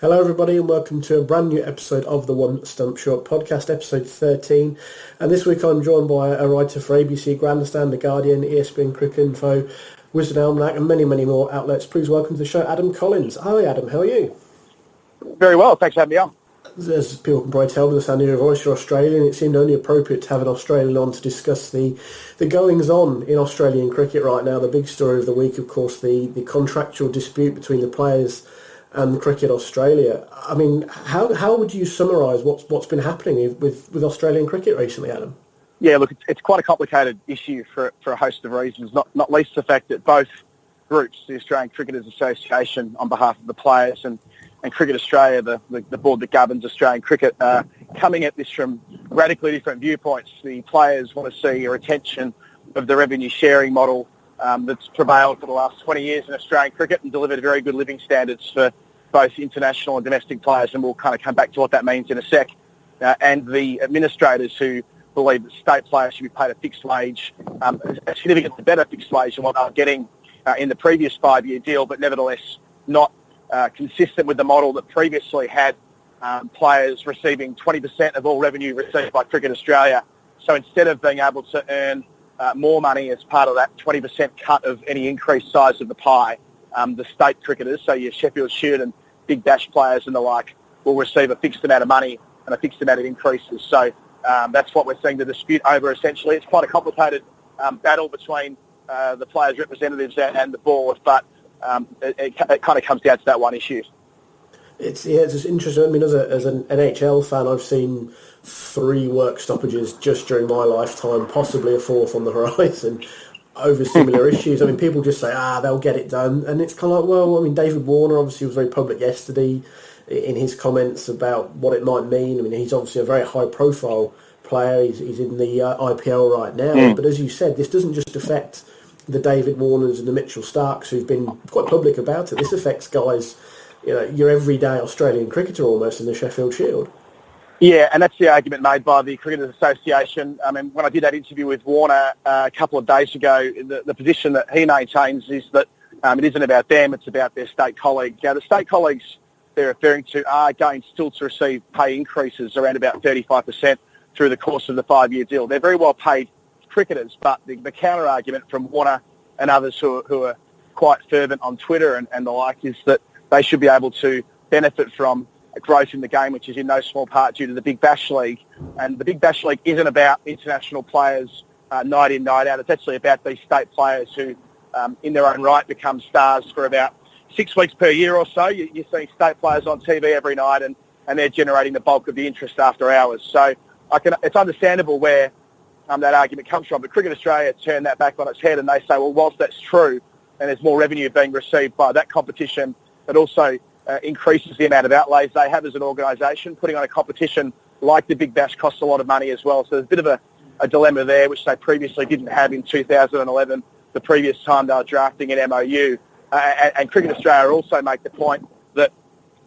Hello, everybody, and welcome to a brand new episode of the One Stump Short podcast, episode 13. And this week I'm joined by a writer for ABC Grandstand, The Guardian, ESPN Cricinfo, Wisden Almanack, and many, many more outlets. Please welcome to the show, Adam Collins. Hi, Adam, how are you? Very well, thanks for having me on. As people can probably tell by the sound of your voice, you're Australian. It seemed only appropriate to have an Australian on to discuss the goings-on in Australian cricket right now. The big story of the week, of course, the contractual dispute between the players and Cricket Australia. I mean, how would you summarise what's been happening with Australian cricket recently, Adam? Yeah, look, it's quite a complicated issue for a host of reasons, not least the fact that both groups, the Australian Cricketers Association on behalf of the players and Cricket Australia, the board that governs Australian cricket, are coming at this from radically different viewpoints. The players want to see a retention of the revenue sharing model that's prevailed for the last 20 years in Australian cricket and delivered very good living standards for both international and domestic players, and we'll kind of come back to what that means in a sec. And the administrators who believe that state players should be paid a fixed wage, a significantly better fixed wage than what they were getting in the previous 5-year deal, but nevertheless not consistent with the model that previously had players receiving 20% of all revenue received by Cricket Australia. So instead of being able to earn more money as part of that 20% cut of any increased size of the pie, the state cricketers, so your Sheffield Shield and Big Bash players and the like, will receive a fixed amount of money and a fixed amount of increases. So that's what we're seeing the dispute over, essentially. It's quite a complicated battle between the players' representatives and the board, but it kind of comes down to that one issue. It's just interesting. I mean, as an NHL fan, I've seen 3 work stoppages just during my lifetime, possibly a 4th on the horizon, over similar issues. I mean, people just say, they'll get it done. And it's kind of like, well, I mean, David Warner obviously was very public yesterday in his comments about what it might mean. I mean, he's obviously a very high-profile player. He's in the IPL right now. But as you said, this doesn't just affect the David Warners and the Mitchell Starks who've been quite public about it. This affects guys, your everyday Australian cricketer almost in the Sheffield Shield. Yeah, and that's the argument made by the Cricketers Association. I mean, when I did that interview with Warner a couple of days ago, the position that he maintains is that it isn't about them, it's about their state colleagues. Now, the state colleagues they're referring to are going still to receive pay increases around about 35% through the course of the 5-year deal. They're very well paid cricketers, but the counter-argument from Warner and others who are quite fervent on Twitter and the like is that they should be able to benefit from growth in the game, which is in no small part due to the Big Bash League. And the Big Bash League isn't about international players night in, night out. It's actually about these state players who, in their own right, become stars for about 6 weeks per year or so. You're seeing state players on TV every night, and they're generating the bulk of the interest after hours. So it's understandable where that argument comes from. But Cricket Australia turned that back on its head, and they say, well, whilst that's true, and there's more revenue being received by that competition, it also increases the amount of outlays they have as an organisation. Putting on a competition like the Big Bash costs a lot of money as well. So there's a bit of a dilemma there, which they previously didn't have in 2011, the previous time they were drafting an MOU. And Cricket Australia also make the point that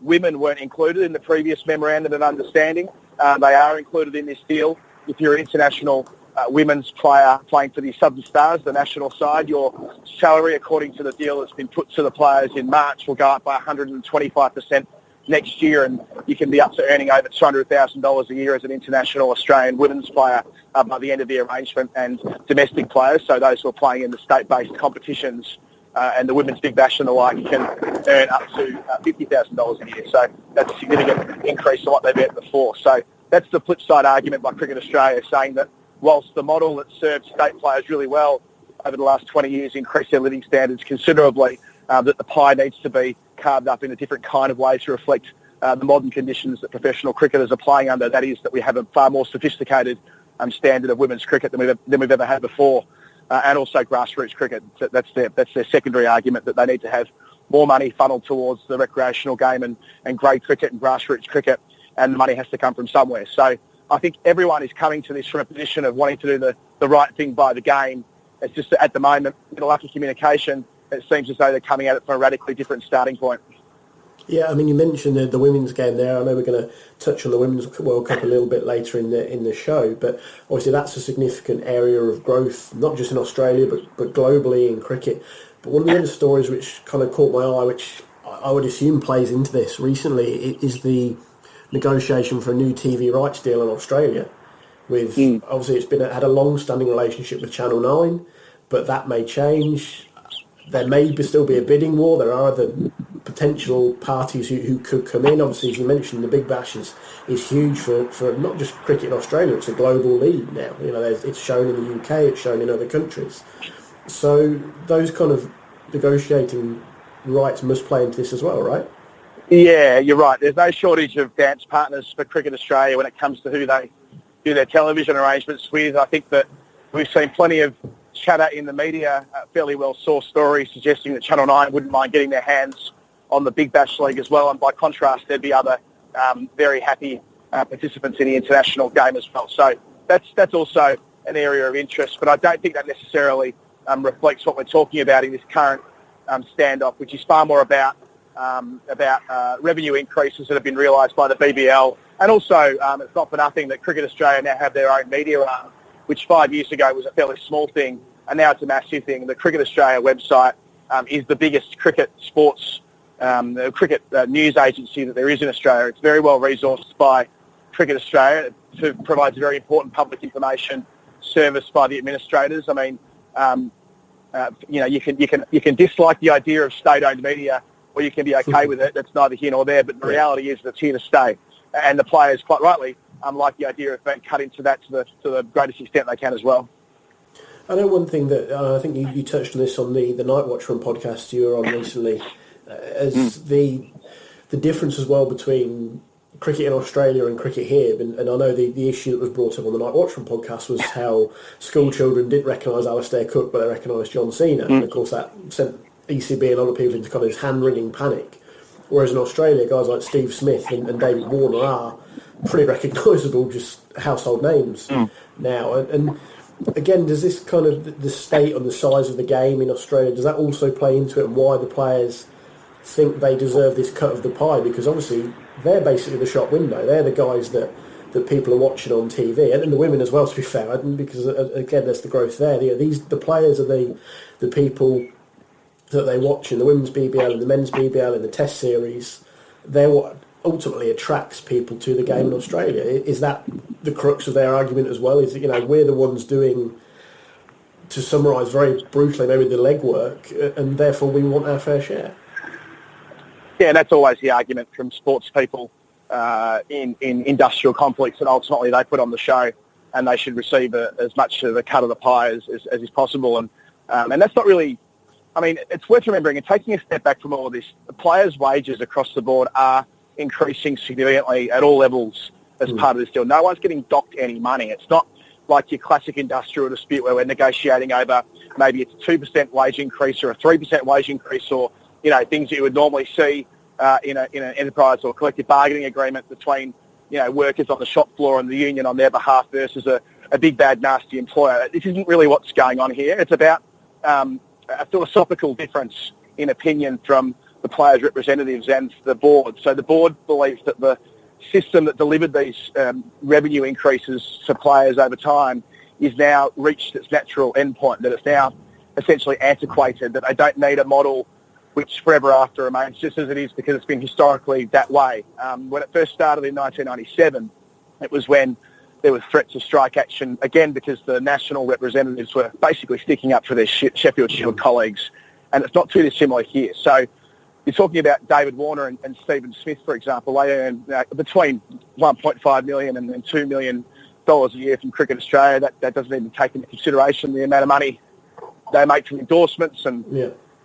women weren't included in the previous memorandum of understanding. They are included in this deal. If you're an international women's player playing for the Southern Stars, the national side, your salary, according to the deal that's been put to the players in March, will go up by 125% next year, and you can be up to earning over $200,000 a year as an international Australian women's player by the end of the arrangement. And domestic players, so those who are playing in the state-based competitions and the Women's Big Bash and the like, can earn up to $50,000 a year. So that's a significant increase to what they've earned before. So that's the flip side argument by Cricket Australia, saying that whilst the model that served state players really well over the last 20 years increased their living standards considerably, that the pie needs to be carved up in a different kind of way to reflect the modern conditions that professional cricketers are playing under. That is, that we have a far more sophisticated standard of women's cricket than we've ever had before, and also grassroots cricket. That's their secondary argument, that they need to have more money funneled towards the recreational game and grade cricket and grassroots cricket, and the money has to come from somewhere. So I think everyone is coming to this from a position of wanting to do the right thing by the game. It's just that at the moment, with a lack of communication, it seems as though they're coming at it from a radically different starting point. Yeah, I mean, you mentioned the women's game there. I know we're going to touch on the Women's World Cup a little bit later in the show, but obviously that's a significant area of growth, not just in Australia, but globally in cricket. But one of the other stories which kind of caught my eye, which I would assume plays into this recently is the negotiation for a new TV rights deal in Australia. With obviously it's had a long-standing relationship with Channel 9, but that may change. There may still be a bidding war. There are other potential parties who could come in. Obviously, as you mentioned, the Big Bash is huge for not just cricket in Australia. It's a global league now. It's shown in the UK. It's shown in other countries. So those kind of negotiating rights must play into this as well, right? Yeah, you're right. There's no shortage of dance partners for Cricket Australia when it comes to who they do their television arrangements with. I think that we've seen plenty of chatter in the media, fairly well-sourced stories suggesting that Channel 9 wouldn't mind getting their hands on the Big Bash League as well, and by contrast, there'd be other very happy participants in the international game as well. So that's also an area of interest, but I don't think that necessarily reflects what we're talking about in this current standoff, which is far more about revenue increases that have been realised by the BBL, and also it's not for nothing that Cricket Australia now have their own media arm, which 5 years ago was a fairly small thing, and now it's a massive thing. The Cricket Australia website is the biggest cricket sports cricket news agency that there is in Australia. It's very well resourced by Cricket Australia. It provides very important public information service by the administrators. I mean, you can dislike the idea of state-owned media, or you can be okay with it. That's neither here nor there. But the reality is that it's here to stay, and the players, quite rightly, like the idea of being cut into that to the greatest extent they can as well. I know one thing that I think you touched on this on the Night Watchman podcast you were on recently, as the difference as well between cricket in Australia and cricket here. And I know the issue that was brought up on the Night Watchman podcast was how school children didn't recognise Alistair Cook, but they recognised John Cena. And of course that sent ECB and other people into kind of this hand-wringing panic. Whereas in Australia, guys like Steve Smith and David Warner are pretty recognisable, just household names now. And again, does this kind of the state and the size of the game in Australia, does that also play into it, and why the players think they deserve this cut of the pie? Because obviously they're basically the shop window. They're the guys that people are watching on TV, and the women as well, to be fair, because again, there's the growth there. The players are the people that they watch in the women's BBL and the men's BBL and the Test series. They're what ultimately attracts people to the game in Australia. Is that the crux of their argument as well? Is that, we're the ones doing, to summarise very brutally, maybe the legwork, and therefore we want our fair share? Yeah, that's always the argument from sports people in industrial conflicts, and ultimately they put on the show and they should receive as much of a cut of the pie as is possible. And that's not really... I mean, it's worth remembering, and taking a step back from all of this, the players' wages across the board are increasing significantly at all levels as part of this deal. No one's getting docked any money. It's not like your classic industrial dispute where we're negotiating over maybe it's a 2% wage increase or a 3% wage increase, or things that you would normally see in an enterprise or collective bargaining agreement between workers on the shop floor and the union on their behalf versus a big bad nasty employer. This isn't really what's going on here. It's about a philosophical difference in opinion from the players' representatives and the board. So the board believes that the system that delivered these revenue increases to players over time is now reached its natural endpoint, that it's now essentially antiquated, that they don't need a model which forever after remains just as it is because it's been historically that way. When it first started in 1997, it was when there was threats of strike action, again, because the national representatives were basically sticking up for their Sheffield Shield colleagues. And it's not too dissimilar here. So you're talking about David Warner and Stephen Smith, for example. They earn between $1.5 million and $2 million a year from Cricket Australia. That doesn't even take into consideration the amount of money they make from endorsements and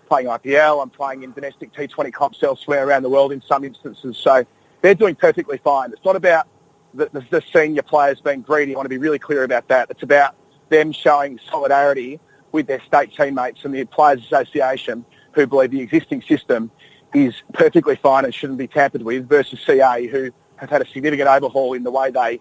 playing IPL and playing in domestic T20 comps elsewhere around the world in some instances. So they're doing perfectly fine. It's not about the senior players being greedy. I want to be really clear about that. It's about them showing solidarity with their state teammates and the Players Association, who believe the existing system is perfectly fine and shouldn't be tampered with, versus CA, who have had a significant overhaul in the way they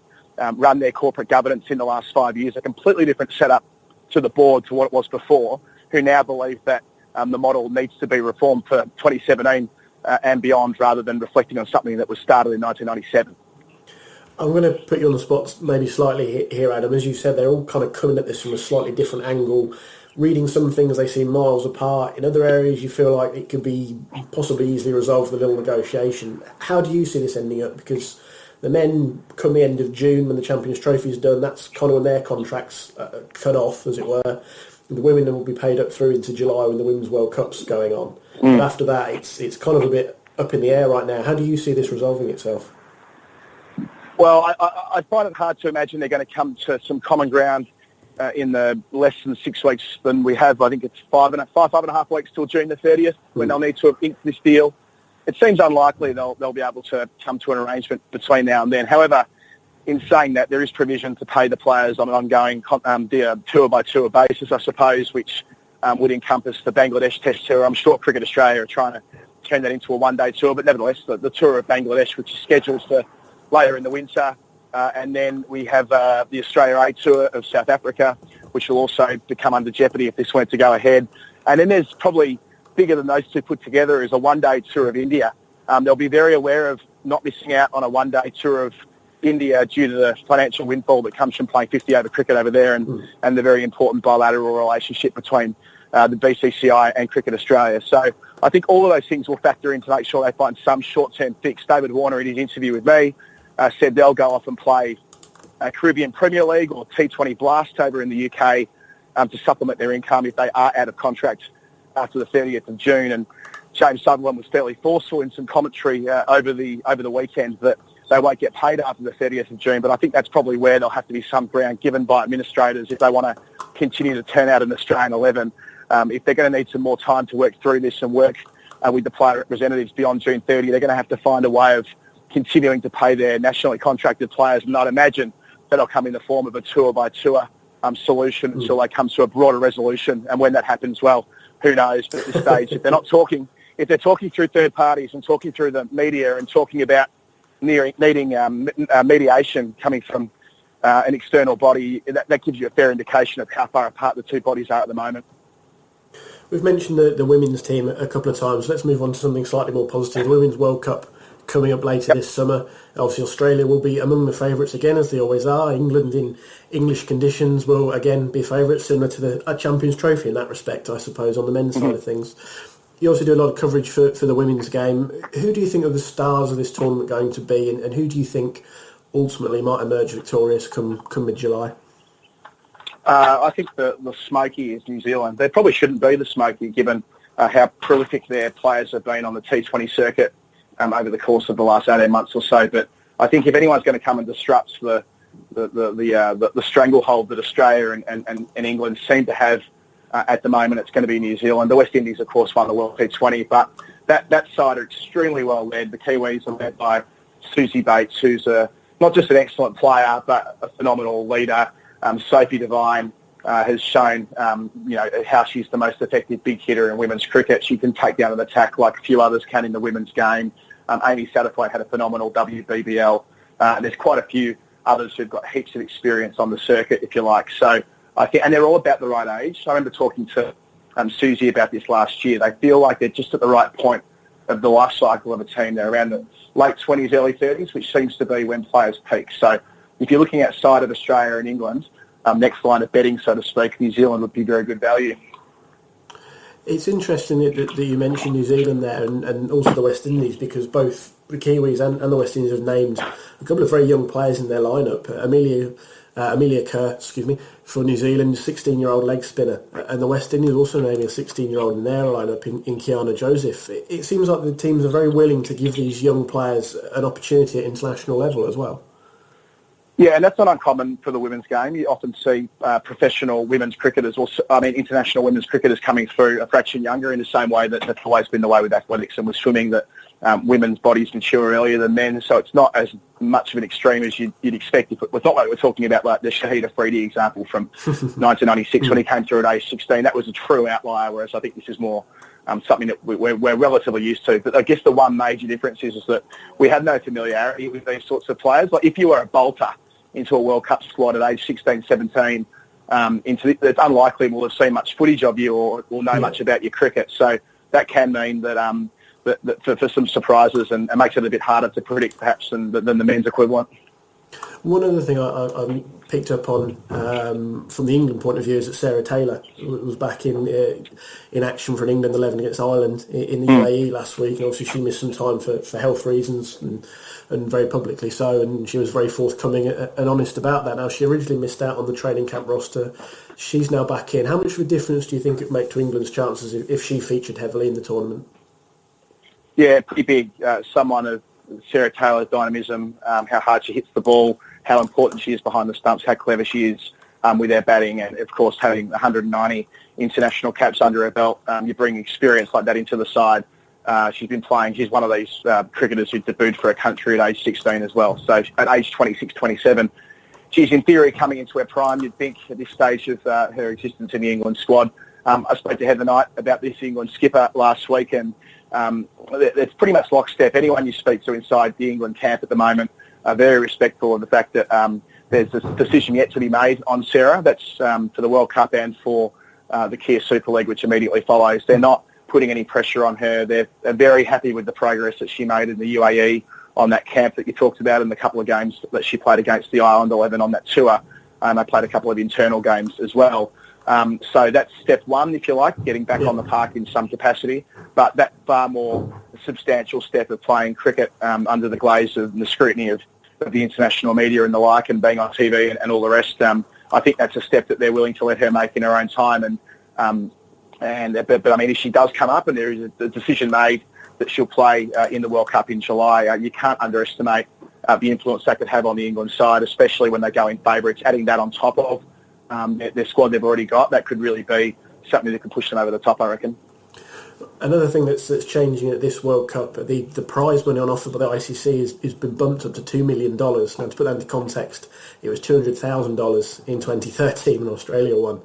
run their corporate governance in the last 5 years, a completely different setup to the board to what it was before, who now believe that the model needs to be reformed for 2017 and beyond, rather than reflecting on something that was started in 1997. I'm going to put you on the spot maybe slightly here, Adam. As you said, they're all kind of coming at this from a slightly different angle. reading some things, they seem miles apart. In other areas, you feel like it could be possibly easily resolved with a little negotiation. How do you see this ending up? Because the men, come the end of June, when the Champions Trophy is done, that's kind of when their contracts cut off, as it were. The women will be paid up through into July when the Women's World Cup's going on. But after that, it's kind of a bit up in the air right now. How do you see this resolving itself? Well, I find it hard to imagine they're going to come to some common ground in the less than 6 weeks than we have. I think it's five and a half weeks till June the 30th when they'll need to have inked this deal. It seems unlikely they'll be able to come to an arrangement between now and then. However, in saying that, there is provision to pay the players on an ongoing tour-by-tour basis, I suppose, which would encompass the Bangladesh Test tour. I'm sure Cricket Australia are trying to turn that into a one-day tour, but nevertheless, the tour of Bangladesh, which is scheduled for later in the winter. And then we have the Australia A Tour of South Africa, which will also become under jeopardy if this were to go ahead. And then there's probably bigger than those two put together is a one-day tour of India. They'll be very aware of not missing out on a one-day tour of India due to the financial windfall that comes from playing 50-over cricket over there and the very important bilateral relationship between the BCCI and Cricket Australia. So I think all of those things will factor in to make sure they find some short-term fix. David Warner, in his interview with me, said they'll go off and play Caribbean Premier League or T20 Blast over in the UK to supplement their income if they are out of contract after the 30th of June. And James Sutherland was fairly forceful in some commentary over the weekend that they won't get paid after the 30th of June. But I think that's probably where there'll have to be some ground given by administrators if they want to continue to turn out an Australian 11. If they're going to need some more time to work through this and work with the player representatives beyond June 30, they're going to have to find a way of continuing to pay their nationally contracted players, and I'd imagine that'll come in the form of a tour-by-tour solution until they come to a broader resolution. And when that happens, well, who knows? But at this stage, if they're talking through third parties and talking through the media and talking about needing mediation coming from an external body, that gives you a fair indication of how far apart the two bodies are at the moment. We've mentioned the women's team a couple of times. Let's move on to something slightly more positive. The Women's World Cup coming up later this summer. Obviously, Australia will be among the favourites again, as they always are. England, in English conditions, will again be favourites, similar to the Champions Trophy in that respect, I suppose, on the men's side of things. You also do a lot of coverage for the women's game. Who do you think are the stars of this tournament going to be, and who do you think ultimately might emerge victorious come mid-July? I think the smoky is New Zealand. They probably shouldn't be the smoky, given how prolific their players have been on the T20 circuit over the course of the last 18 months or so. But I think if anyone's going to come and disrupt the stranglehold that Australia and England seem to have at the moment, it's going to be New Zealand. The West Indies, of course, won the World T20, but that side are extremely well led. The Kiwis are led by Susie Bates, who's not just an excellent player, but a phenomenal leader. Sophie Devine has shown, how she's the most effective big hitter in women's cricket. She can take down an attack like a few others can in the women's game. Amy Satterthwaite had a phenomenal WBBL. There's quite a few others who've got heaps of experience on the circuit, if you like. So I think, and they're all about the right age. I remember talking to Susie about this last year. They feel like they're just at the right point of the life cycle of a team. They're around the late 20s, early 30s, which seems to be when players peak. So if you're looking outside of Australia and England, next line of betting, so to speak, New Zealand would be very good value. It's interesting that you mentioned New Zealand there and also the West Indies, because both the Kiwis and the West Indies have named a couple of very young players in their lineup. Amelia Kerr, for New Zealand, 16-year-old leg spinner, and the West Indies also naming a 16-year-old in their lineup in Kiana Joseph. It seems like the teams are very willing to give these young players an opportunity at international level as well. Yeah, and that's not uncommon for the women's game. You often see professional women's cricketers, international women's cricketers coming through a fraction younger, in the same way that's always been the way with athletics and with swimming, that women's bodies mature earlier than men. So it's not as much of an extreme as you'd expect. It's not like we're talking about like the Shahid Afridi example from 1996 when he came through at age 16. That was a true outlier, whereas I think this is more something that we're relatively used to. But I guess the one major difference is that we have no familiarity with these sorts of players. Like if you were a bolter into a World Cup squad at age 16, 17, it's unlikely we'll have seen much footage of you or know much about your cricket. So that can mean that for some surprises and makes it a bit harder to predict perhaps than the men's equivalent. One other thing I picked up on from the England point of view is that Sarah Taylor was back in action for an England 11 against Ireland in the UAE last week, and obviously she missed some time for health reasons and very publicly so, and she was very forthcoming and honest about that. Now, she originally missed out on the training camp roster. She's now back in. How much of a difference do you think it would make to England's chances if she featured heavily in the tournament? Yeah, pretty big. Someone of Sarah Taylor's dynamism, how hard she hits the ball, how important she is behind the stumps, how clever she is with her batting, and of course having 190 international caps under her belt. You bring experience like that into the side. She's been playing. She's one of these cricketers who debuted for her country at age 16 as well. So at age 26, 27, she's in theory coming into her prime, you'd think, at this stage of her existence in the England squad. I spoke to Heather Knight about this England skipper last week, and it's pretty much lockstep. Anyone you speak to inside the England camp at the moment are very respectful of the fact that there's a decision yet to be made on Sarah. That's for the World Cup and for the Kia Super League, which immediately follows. They're not putting any pressure on her. They're very happy with the progress that she made in the UAE on that camp that you talked about, and the couple of games that she played against the Ireland 11 on that tour. They played a couple of internal games as well. So that's step one, if you like, getting back on the park in some capacity. But that far more substantial step of playing cricket under the glaze of the scrutiny of the international media and the like, and being on TV and all the rest, I think that's a step that they're willing to let her make in her own time. But I mean, if she does come up and there is a decision made that she'll play in the World Cup in July, you can't underestimate the influence that could have on the England side, especially when they go in favourites. Adding that on top of their squad they've already got, that could really be something that could push them over the top, I reckon. Another thing that's changing at this World Cup, the prize money on offer by the ICC has been bumped up to $2 million. Now, to put that into context, it was $200,000 in 2013 when Australia won.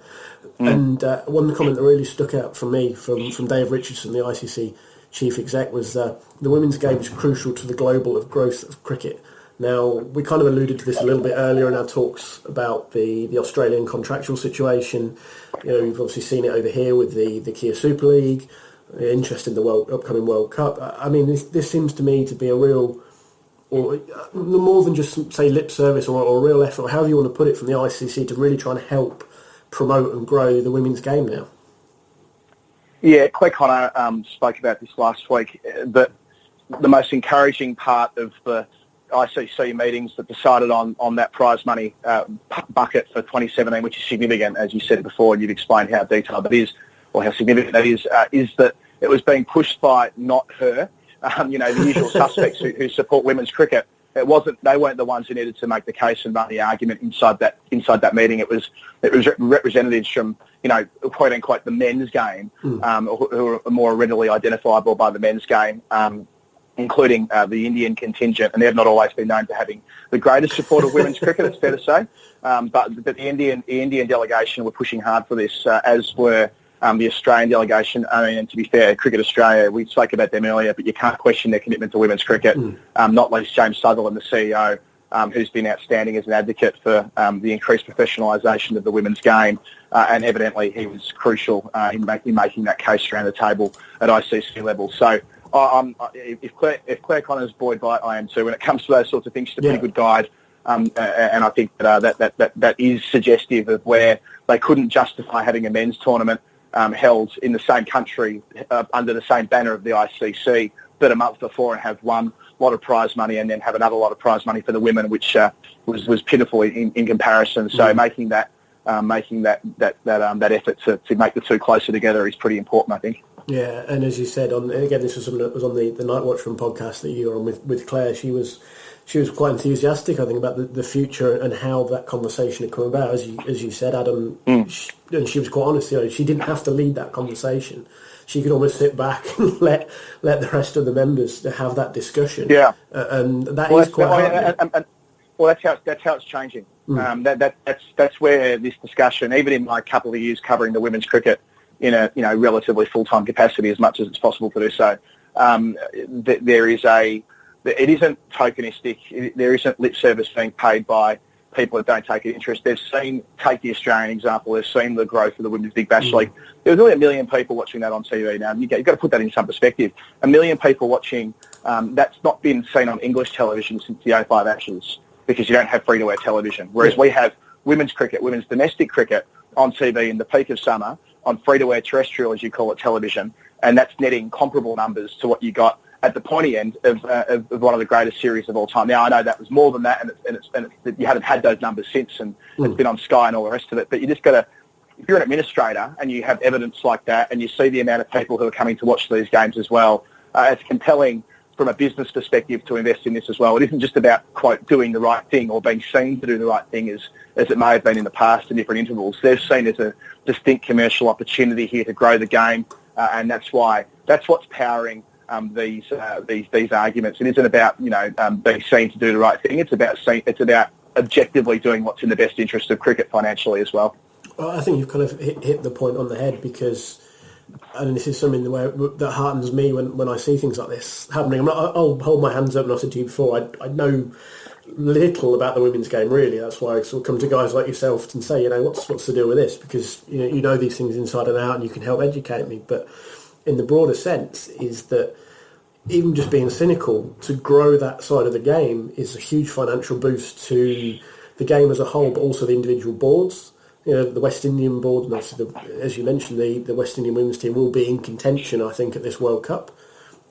And one comment that really stuck out for me from Dave Richardson, the ICC chief exec, was the women's game is crucial to the global growth of cricket. Now, we kind of alluded to this a little bit earlier in our talks about the Australian contractual situation. You know, you've obviously seen it over here with the Kia Super League, interest in the upcoming World Cup. I mean, this seems to me to be a real, or more than just, say, lip service or a real effort, or however you want to put it, from the ICC to really try and help promote and grow the women's game now. Yeah, Claire Connor spoke about this last week, but the most encouraging part of the ICC meetings that decided on that prize money bucket for 2017, which is significant, as you said before, and you've explained how detailed that is, or how significant that is that it was being pushed by not her, the usual suspects who support women's cricket. They weren't the ones who needed to make the case and run the argument inside that meeting. It was representatives from, quote unquote, the men's game, who are more readily identifiable by the men's game, including the Indian contingent, and they have not always been known for having the greatest support of women's cricket, it's fair to say. But the Indian delegation were pushing hard for this, as were the Australian delegation. I mean, and to be fair, Cricket Australia, we spoke about them earlier, but you can't question their commitment to women's cricket, not least James Sutherland, the CEO, who's been outstanding as an advocate for the increased professionalisation of the women's game, and evidently he was crucial in making that case around the table at ICC level. So if Claire Connor's buoyed by it, I am too. When it comes to those sorts of things, she's a pretty good guide, and I think that is suggestive of where they couldn't justify having a men's tournament held in the same country under the same banner of the ICC, but a month before, and have one lot of prize money and then have another lot of prize money for the women, which was pitiful in comparison. So making that effort to make the two closer together is pretty important, I think. Yeah, and as you said, this was something that was on the Night Watchman podcast that you were on with Claire. She was quite enthusiastic, I think, about the future and how that conversation had come about. As you said, Adam, and she was quite honest. She didn't have to lead that conversation. She could almost sit back and let the rest of the members have that discussion. Yeah, and is quite hard. That's how it's changing. That's where this discussion, even in my couple of years covering the women's cricket in a relatively full-time capacity, as much as it's possible to do so, it isn't tokenistic. There isn't lip service being paid by people that don't take an interest. Take the Australian example, they've seen the growth of the Women's Big Bash League. There was only 1 million people watching that on TV now. You've got to put that in some perspective. 1 million people watching, that's not been seen on English television since the 05 Ashes. because you don't have free-to-air television. Whereas we have women's cricket, women's domestic cricket on TV in the peak of summer on free-to-air terrestrial, as you call it, television, and that's netting comparable numbers to what you got at the pointy end of one of the greatest series of all time. Now, I know that was more than that, and you haven't had those numbers since, and it's been on Sky and all the rest of it, but you just got to, if you're an administrator and you have evidence like that and you see the amount of people who are coming to watch these games as well, it's compelling from a business perspective to invest in this as well. It isn't just about, quote, doing the right thing or being seen to do the right thing as it may have been in the past in different intervals. They're seen as a distinct commercial opportunity here to grow the game, and that's what's powering these arguments. It isn't about being seen to do the right thing. It's about objectively doing what's in the best interest of cricket financially as well. Well, I think you've kind of hit the point on the head, because, and this is something that heartens me when I see things like this happening. I'll hold my hands up, and I said to you before, I know little about the women's game, really. That's why I sort of come to guys like yourself and say, what's the deal with this? Because you know these things inside and out, and you can help educate me. But in the broader sense is that even just being cynical, to grow that side of the game is a huge financial boost to the game as a whole, but also the individual boards. The West Indian board, and obviously, as you mentioned, the West Indian women's team will be in contention, I think, at this World Cup.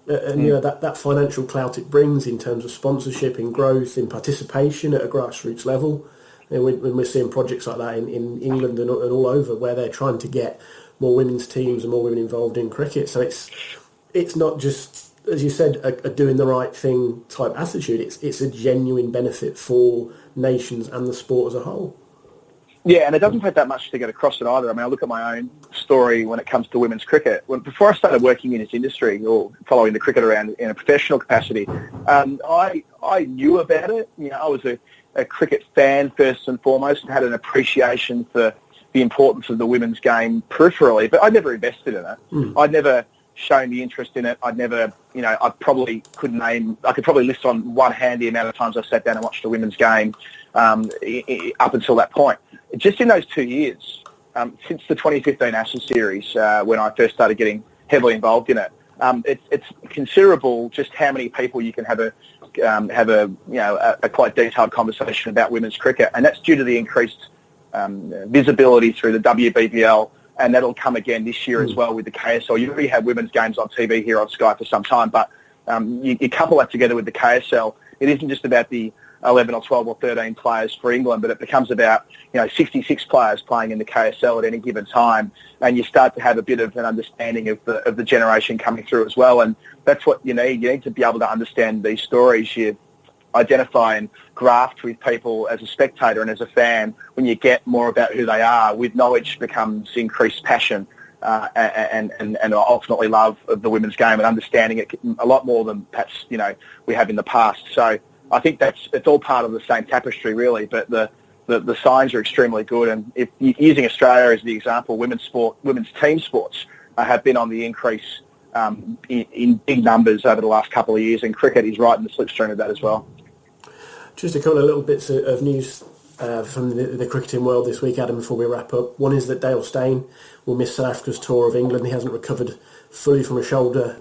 And that financial clout it brings in terms of sponsorship, in growth, in participation at a grassroots level. When we're seeing projects like that in England and all over, where they're trying to get more women's teams and more women involved in cricket. So it's not just, as you said, a doing the right thing type attitude. It's a genuine benefit for nations and the sport as a whole. Yeah, and it doesn't take that much to get across it either. I mean, I look at my own story when it comes to women's cricket. Before I started working in this industry or following the cricket around in a professional capacity, I knew about it. I was a cricket fan first and foremost, and had an appreciation for the importance of the women's game peripherally, but I never invested in it. I'd never shown the interest in it. I'd never, I could probably list on one hand the amount of times I sat down and watched a women's game up until that point. Just in those 2 years, since the 2015 Ashes series, when I first started getting heavily involved in it, it's considerable just how many people you can have a quite detailed conversation about women's cricket, and that's due to the increased visibility through the WBBL, and that'll come again this year as well with the KSL. You already have women's games on TV here on Sky for some time, but you couple that together with the KSL, it isn't just about the 11 or 12 or 13 players for England, but it becomes about 66 players playing in the KSL at any given time, and you start to have a bit of an understanding of the generation coming through as well, and that's what you need. You need to be able to understand these stories. You identify and graft with people as a spectator and as a fan. When you get more about who they are, with knowledge becomes increased passion and ultimately love of the women's game and understanding it a lot more than perhaps we have in the past. So I think it's all part of the same tapestry, really. But the signs are extremely good, and if using Australia as the example, women's team sports have been on the increase in big numbers over the last couple of years, and cricket is right in the slipstream of that as well. Just a couple of little bits of news from the cricketing world this week, Adam, before we wrap up. One is that Dale Steyn will miss South Africa's tour of England. He hasn't recovered fully from a shoulder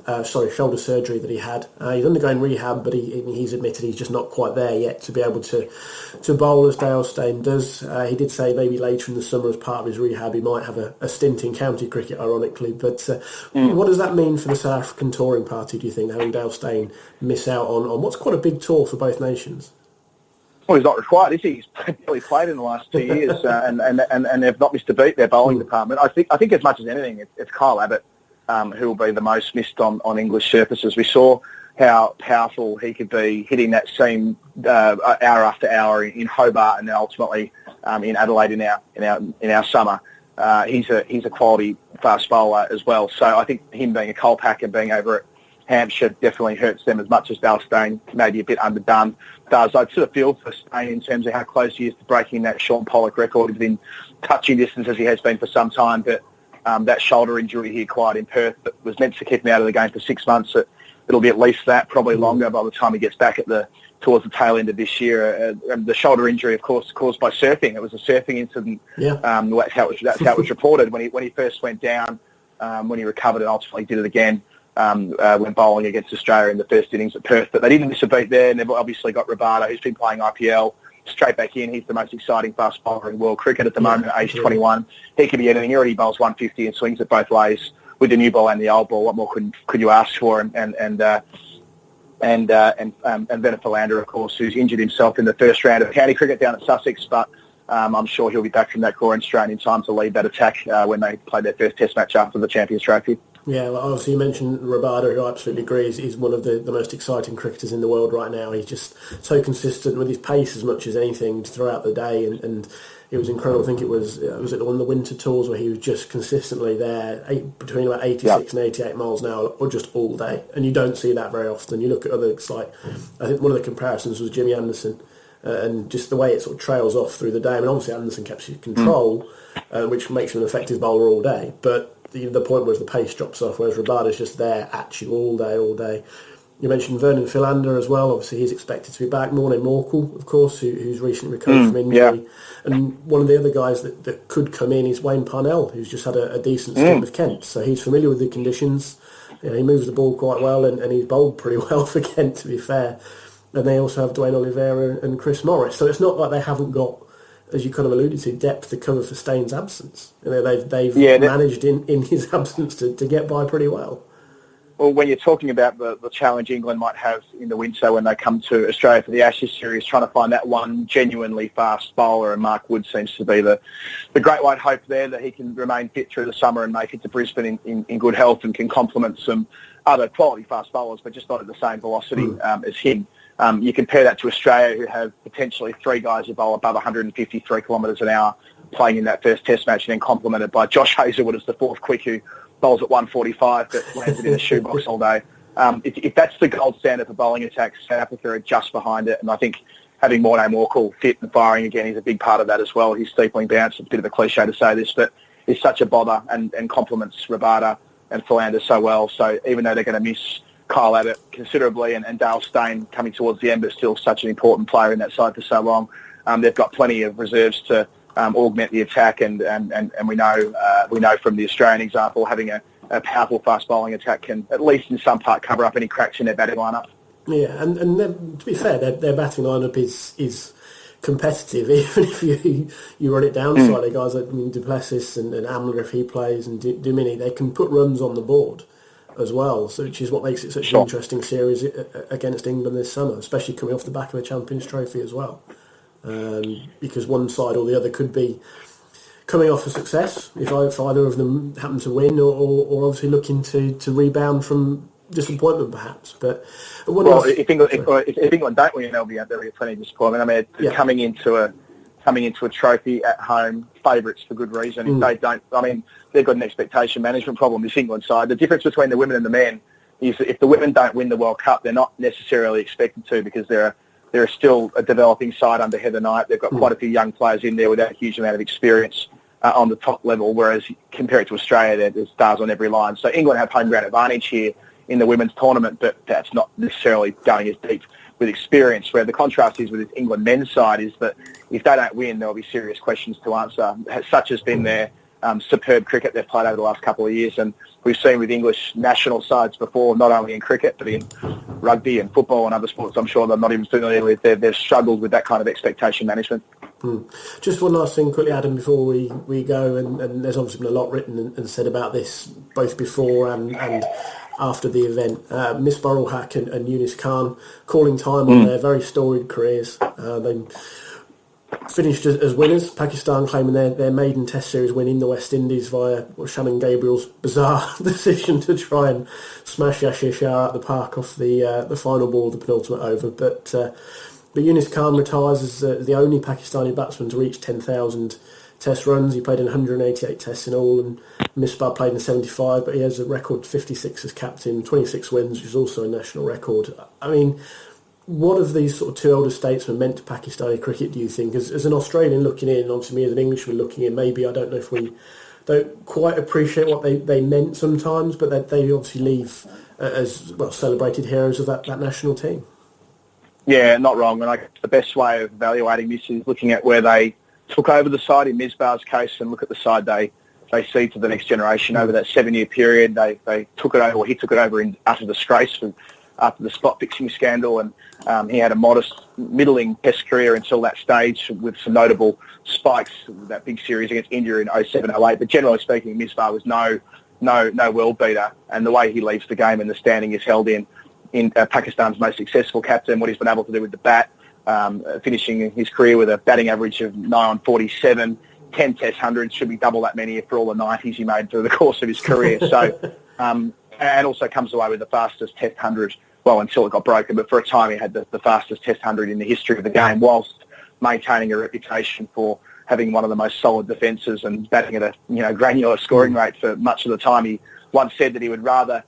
surgery that he had. He's undergoing rehab, but he's admitted he's just not quite there yet to be able to bowl as Dale Steyn does. He did say maybe later in the summer, as part of his rehab, he might have a stint in county cricket, ironically. But what does that mean for the South African touring party, do you think, having Dale Steyn miss out on what's quite a big tour for both nations? Well, he's not required, is he? He's barely played in the last 2 years, and they've not missed a beat, their bowling department. I think as much as anything, it's Kyle Abbott who will be the most missed on English surfaces. We saw how powerful he could be hitting that seam hour after hour in Hobart, and then ultimately in Adelaide in our summer. He's a quality fast bowler as well. So I think him being a coal pack and being over at Hampshire definitely hurts them as much as Dale Steyn, maybe a bit underdone, does. I sort of feel for Steyn in terms of how close he is to breaking that Sean Pollock record. He's been touching distance as he has been for some time, but that shoulder injury he acquired in Perth that was meant to keep him out of the game for 6 months, it'll be at least that, probably longer by the time he gets back towards the tail end of this year. The shoulder injury, of course, caused by surfing. It was a surfing incident. Yeah. That's how it was reported when he first went down, when he recovered and ultimately did it again. When bowling against Australia in the first innings at Perth. But they didn't miss a beat there, and they've obviously got Rabada, who's been playing IPL, straight back in. He's the most exciting fast bowler in world cricket at the moment, at age 21. He could be anything. He already bowls 150 and swings it both ways with the new ball and the old ball. What more could you ask for? And Venner Philander, of course, who's injured himself in the first round of county cricket down at Sussex, but I'm sure he'll be back from that groin strain in time to lead that attack when they play their first Test match after the Champions Trophy. Yeah, well, obviously you mentioned Rabada, who I absolutely agree is one of the most exciting cricketers in the world right now. He's just so consistent with his pace as much as anything throughout the day, and it was incredible. I think it was one of the winter tours where he was just consistently there, between about 86 and 88 miles an hour, or just all day. And you don't see that very often. You look at others like, I think one of the comparisons was Jimmy Anderson, and just the way it sort of trails off through the day. I mean, obviously Anderson kept his control, which makes him an effective bowler all day, but the point was the pace drops off, whereas Rabada's just there at you all day. You mentioned Vernon Philander as well. Obviously, he's expected to be back. Morne Morkel, of course, who's recently recovered from injury. Yeah. And one of the other guys that could come in is Wayne Parnell, who's just had a decent stint with Kent. So he's familiar with the conditions. You know, he moves the ball quite well, and he's bowled pretty well for Kent, to be fair. And they also have Dwayne Oliveira and Chris Morris. So it's not like they haven't got, as you kind of alluded to, depth to cover for Steyn's absence. You know, they've managed in his absence to get by pretty well. Well, when you're talking about the challenge England might have in the winter when they come to Australia for the Ashes series, trying to find that one genuinely fast bowler, and Mark Wood seems to be the great white hope there, that he can remain fit through the summer and make it to Brisbane in good health and can complement some other quality fast bowlers, but just not at the same velocity as him. You compare that to Australia, who have potentially three guys who bowl above 153 kilometres an hour playing in that first Test match, and then complemented by Josh Hazlewood as the fourth quick, who bowls at 145 but lands it in a shoebox all day. If that's the gold standard for bowling attacks, South Africa are just behind it, and I think having Morne Morkel fit and firing again is a big part of that as well. His steepling bounce, it's a bit of a cliche to say this, but is such a bother and complements Rabada and Philander so well. So even though they're going to miss Kyle Abbott considerably and Dale Steyn coming towards the end, but still such an important player in that side for so long, they've got plenty of reserves to augment the attack, and we know from the Australian example, having a powerful fast bowling attack can at least in some part cover up any cracks in their batting lineup. Yeah, and to be fair, their batting lineup is competitive, even if you run it down slightly. Guys like Du Plessis and Amler, if he plays, and Dumini, they can put runs on the board as well, so which is what makes it such an interesting series against England this summer, especially coming off the back of a Champions Trophy as well. Because one side or the other could be coming off a success if either of them happen to win, or obviously looking to rebound from disappointment perhaps. But if England don't win, there'll be plenty of disappointment. I mean, coming into a trophy at home, favourites for good reason. If they don't, I mean, they've got an expectation management problem, this England side. The difference between the women and the men is that if the women don't win the World Cup, they're not necessarily expected to, because they're still a developing side under Heather Knight. They've got quite a few young players in there without a huge amount of experience on the top level, whereas compared to Australia, there's stars on every line. So England have home ground advantage here in the women's tournament, but that's not necessarily going as deep with experience, where the contrast is with this England men's side is that if they don't win, there'll be serious questions to answer, such has been their superb cricket they've played over the last couple of years. And we've seen with English national sides before, not only in cricket, but in rugby and football and other sports I'm sure they're not even familiar with. They've struggled with that kind of expectation management. Just one last thing quickly, Adam, before we go, and there's obviously been a lot written and said about this both before and after the event. Misbah-Ul-Haq and Younis Khan calling time on their very storied careers. They finished as winners. Pakistan claiming their maiden Test series win in the West Indies via Shannon Gabriel's bizarre decision to try and smash Yashir Shah out the park off the final ball of the penultimate over. But Younis Khan retires as the only Pakistani batsman to reach 10,000 Test runs. He played in 188 Tests in all, and Misbah played in 75, but he has a record 56 as captain, 26 wins, which is also a national record. I mean, what have these sort of two elder statesmen meant to Pakistani cricket, do you think? As an Australian looking in, obviously me as an Englishman looking in, maybe I don't know if we don't quite appreciate what they meant sometimes, but they obviously leave as celebrated heroes of that national team. Yeah, not wrong. And the best way of evaluating this is looking at where they took over the side in Misbah's case, and look at the side they see to the next generation over that 7-year period. They took it over, or he took it over in utter disgrace for after the spot fixing scandal, and he had a modest, middling Test career until that stage with some notable spikes, that big series against India in 07-08. But generally speaking, Misbah was no world beater, and the way he leaves the game and the standing is held in Pakistan's most successful captain, what he's been able to do with the bat, finishing his career with a batting average of 9 on 47, 10 Test hundreds, should be double that many for all the 90s he made through the course of his career. So, and also comes away with the fastest Test 100, well, until it got broken, but for a time he had the fastest Test 100 in the history of the game, whilst maintaining a reputation for having one of the most solid defences and batting at a granular scoring rate for much of the time. He once said that he would rather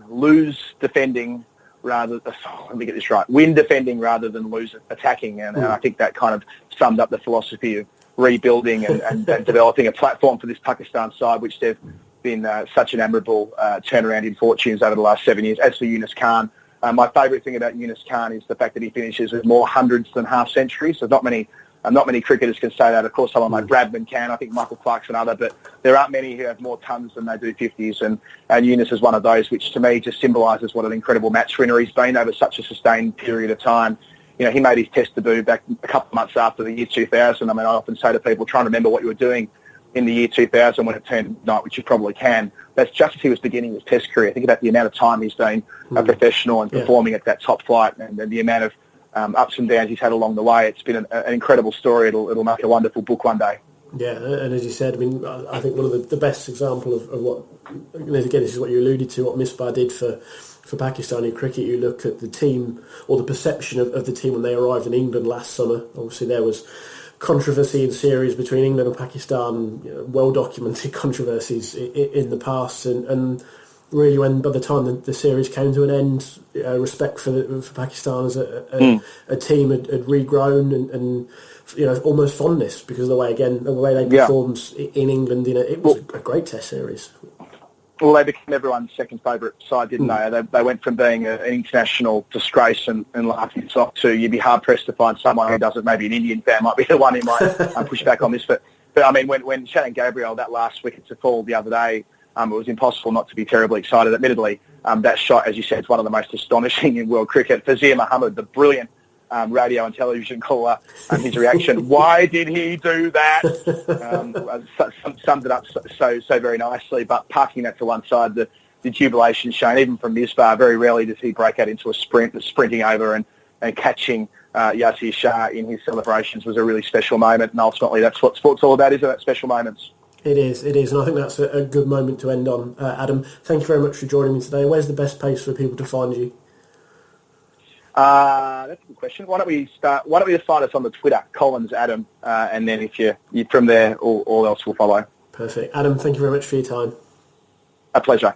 lose defending let me get this right, win defending rather than lose attacking, and I think that kind of summed up the philosophy of rebuilding and developing a platform for this Pakistan side, which they've been such an admirable turnaround in fortunes over the last 7 years. As for Younis Khan, my favourite thing about Younis Khan is the fact that he finishes with more hundreds than half centuries. So not many cricketers can say that. Of course, someone like Bradman can. I think Michael Clark's another, but there aren't many who have more tons than they do 50s. And Younis is one of those, which to me just symbolises what an incredible match winner he's been over such a sustained period of time. He made his Test debut back a couple of months after the year 2000. I mean, I often say to people, try and remember what you were doing in the year 2000 when it turned midnight, which you probably can. That's just as he was beginning his Test career. Think about the amount of time he's been a professional and performing at that top flight, and the amount of ups and downs he's had along the way. It's been an incredible story. It'll make a wonderful book one day. Yeah, and as you said, I mean, I think one of the best example of what, again, this is what you alluded to, what Misbah did for Pakistani cricket. You look at the team, or the perception of the team when they arrived in England last summer. Obviously, there was controversy in series between England and Pakistan, well-documented controversies in the past, and really when by the time the series came to an end, respect for Pakistan as a team had regrown, and almost fondness because of the way they performed in England. It was a great Test series. Well, they became everyone's second favourite side, didn't they? They went from being an international disgrace and laughing stock to, you'd be hard-pressed to find someone who doesn't. Maybe an Indian fan might be the one who might push back on this. But I mean, when Shannon Gabriel, that last wicket to fall the other day, it was impossible not to be terribly excited. Admittedly, that shot, as you said, is one of the most astonishing in world cricket. Fazir Muhammad, the brilliant radio and television caller, his reaction, why did he do that? Summed it up so very nicely. But parking that to one side, the jubilation shown, even from Misbah, very rarely does he break out into a sprint. But sprinting over and catching Yasir Shah in his celebrations was a really special moment. And ultimately, that's what sport's all about, isn't it? Special moments. It is, and I think that's a good moment to end on. Adam, thank you very much for joining me today. Where's the best place for people to find you? That's a good question. Why don't we just find us on the Twitter, Collins Adam, and then if you from there, all else will follow. Perfect. Adam, thank you very much for your time. A pleasure.